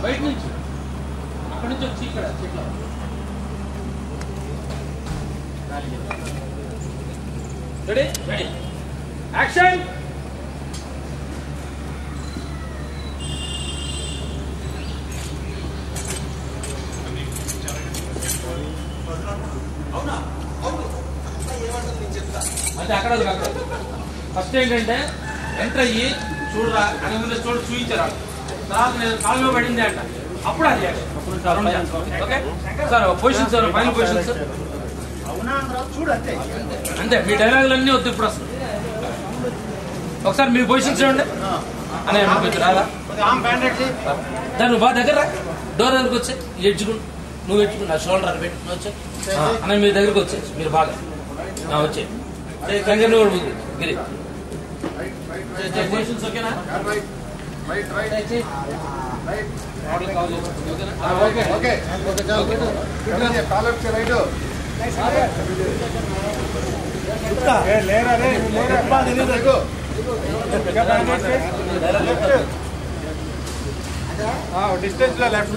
బయట నుంచి అక్కడి నుంచి వచ్చి ఇక్కడ చెట్లు రెడీ రెడీ యాక్షన్ అంటే అక్కడ ఫస్ట్ ఏంటంటే ఎంటర్ అయ్యి చూడరా అని ముందు చూపించారు తర్వాత నేను కాలులో పడింది అంట అప్పుడు అది okay sir position sir final position sir అంతే మీ డైలాగులన్నీ వద్దు ఇప్పుడు అసలు ఒకసారి మీ పొజిషన్ చూడండి అనే రాదా నువ్వు బాగా దగ్గర డోర్ దగ్గరకు వచ్చి ఎడ్చుకుని నువ్వు ఎడ్చుకున్నా షోల్డర్ అని పెట్టి వచ్చే అన్న మీ దగ్గరకు వచ్చే మీరు బాగా వచ్చే కంగారు కూడా ఉంది గిరి పొజిషన్స్ ఓకేనా डिस्टेंस लेफ्ट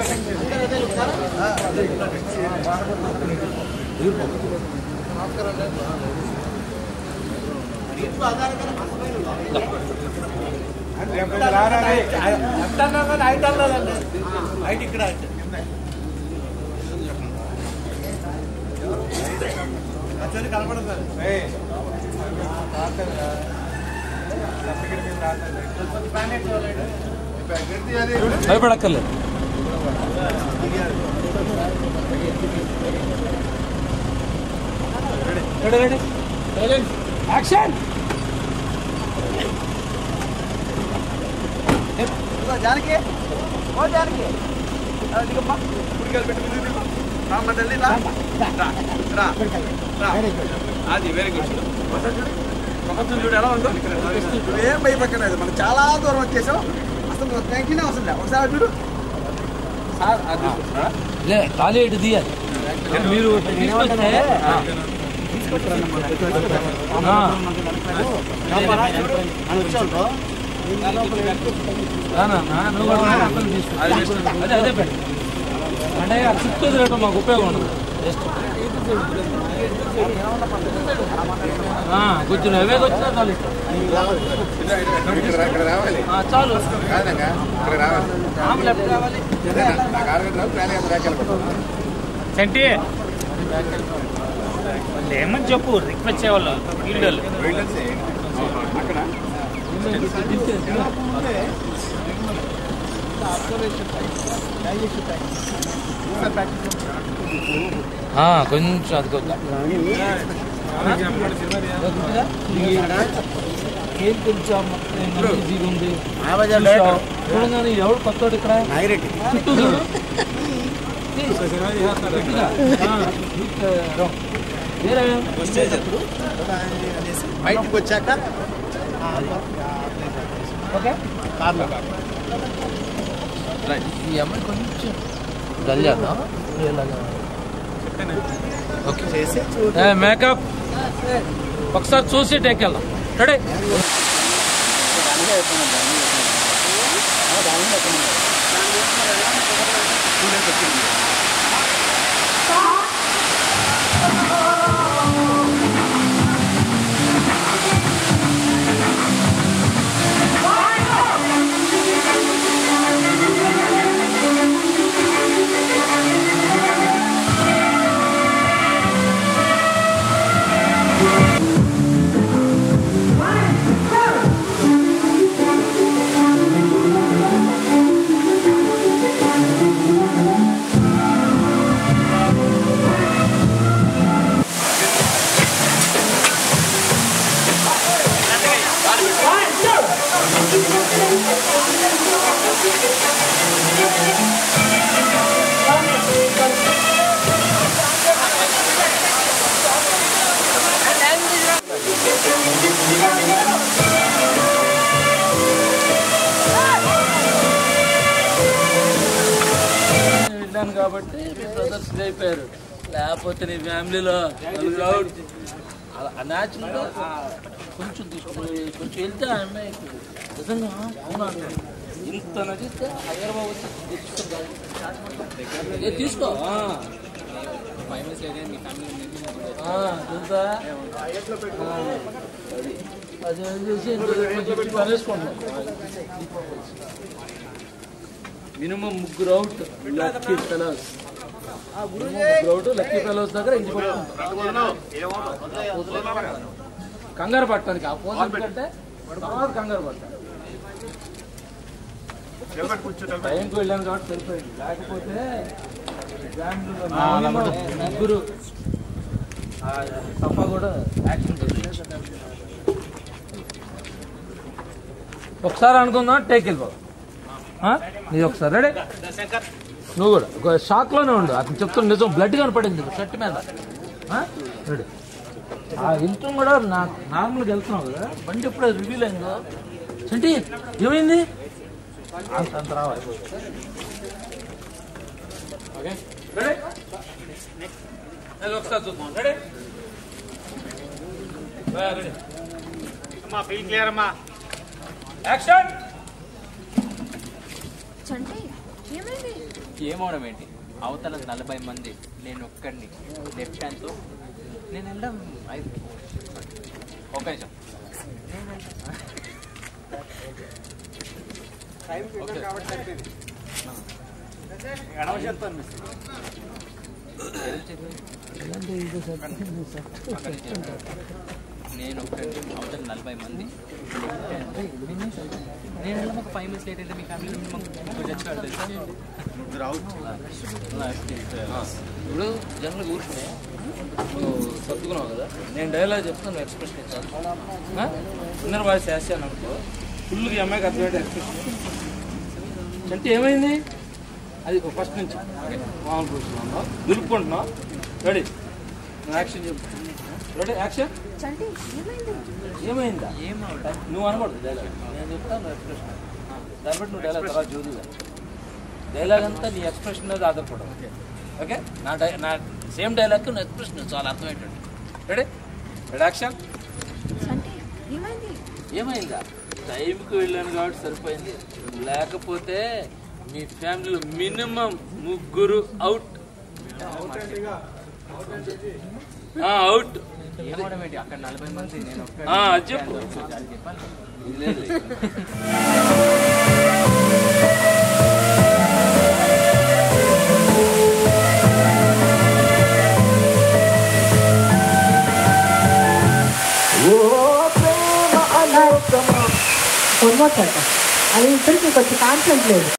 హైట్ ఇక్కడ కనపడదు భయపడక్కర్లేదు రెడీ రెడీ యాక్షన్ జానకి ఓ జానకి దిగమ్మా కుడికాలు పెట్టి ముందుకు దిగు రామ్మ తల్లి రా రా రా అది వెరీ గుడ్ ప్రపంచం చూడు ఎలా ఉందో ఏం భయపడలేదు మనం చాలా దూరం వచ్చేసాం అసలు థ్యాంక్ యూ అవసరం లేదు ఒకసారి చూడు సార్ లే ఖాళీ ఇటు తీయాలి మీరు అదే అదే పెట్ట అంటే చుట్టూ తిరగడం మాకు ఉపయోగం ఉండదు జస్ట్ కొంచెం అవే వచ్చినా చాలు రావాలి చంటి వాళ్ళు ఏమని చెప్పు రిక్వెస్ట్ చేయాలి ఫీల్డ్ కొంచెం అది ఉంది చూడగానే ఎవరు కొత్తోడు ఇక్కడ చుట్టూ చూడు బయటకు వచ్చాక ఓకే ఈ అమ్మాయి కొంచెం డల్ చేద్దాం మేకప్ ఒకసారి చూసి టేక్ వెళ్దాం రెడీ విన్నాను కాబట్టి మీ బ్రదర్స్ అయిపోయారు, లేకపోతే నీ ఫ్యామిలీలో న్యాచురల్గా కొంచెం తీసుకుని కొంచెం వెళ్తే ఆ అమ్మాయి నిజంగా అవునా ఇంత నటిస్తే హైదరాబాద్ వచ్చి తెచ్చుకుంటారు. తీసుకో మినిమం ముగ్గురు out lucky fellows lucky fellows దగ్గర ఇంటి కంగారు పట్టడానికి అపోజిట్ కంటే తర్వాత కంగారు పట్టాలి. టైంకి వెళ్ళాను కాబట్టి సరిపోయింది, లేకపోతే ముగ్గురు తప్ప కూడా యాక్షన్ ఒకసారి అనుకుందాం. టేక్ వెళ్ళిపో ఇది ఒకసారి రెడీ. నువ్వు కూడా ఒక షాక్ లోనే ఉండు. అతను చెప్తున్నా నిజం, బ్లడ్ కనపడింది షర్ట్ మీద. రెడీ. ఆ ఇంట్లో కూడా నార్మల్గా వెళ్తున్నావు కదా, బండి ఎప్పుడో రివీల్ అయిందో. చంటి ఏమైంది అంత రావాలి. Okay ready. ఒకసారి చూద్దాం. రెడీ రెడీ అమ్మా ఫీల్ క్లియర్ అమ్మా. యాక్షన్. ఏమవడం ఏంటి, అవతల 40 మంది, నేను ఒక్కడిని లెఫ్ట్ హ్యాండ్తో నేను వెళ్ళడం 5 ఒక నిమిషం నేను ఒక్కడిని అవతల 40 మంది నేను వెళ్ళడం ఒక 5 మినిట్స్ లేట్ అయితే మీ ఫ్యామిలీ తెచ్చుకోవాలి తెలుసా. ఇప్పుడు జనరల్ కూర్చుని నువ్వు సర్దుకున్నావు కదా, నేను డైలాగ్ చెప్తాను, ఎక్స్ప్రెషన్ ఇచ్చాను. ఇన్నర్ వాయిస్ వేసాను అనుకో, ఫుల్గా అమ్మాయికి అర్థమైతే ఎక్స్ప్రెషన్. అంటే ఏమైంది అది ఫస్ట్ నుంచి మామూలు కూర్చున్నావు, నిలుపుకుంటున్నావు. రెడీ, యాక్షన్ చెప్పు. Ready action. ఏమైందా నువ్వు అనకూడదు డైలాగ్, నేను చెప్తాను ఎక్స్ప్రెషన్. దాన్ని బట్టి నువ్వు డైలాగ్ తర్వాత చూద్దా. డైలాగ్ అంతా నీ ఎక్స్ప్రెషన్ మీద ఆధారపడదు. ఓకే నా సేమ్ డైలాగ్ నా ఎక్స్ప్రెషన్ చాలా అర్థమయ్యేటట్టు. Ready ready action. ఏమైందా టైంకి వెళ్ళాను కాబట్టి సరిపోయింది, లేకపోతే మీ ఫ్యామిలీలో మినిమం ముగ్గురు అవుట్. అవుట్ ఏమవడం ఏంటి, అక్కడ 40 మంది, నేను చెప్పు. చెప్పాలి. ఫోన్ మాట్లాడతా అది ఇద్దరికి కొంచెం కాన్ఫిడెంట్ లేదు.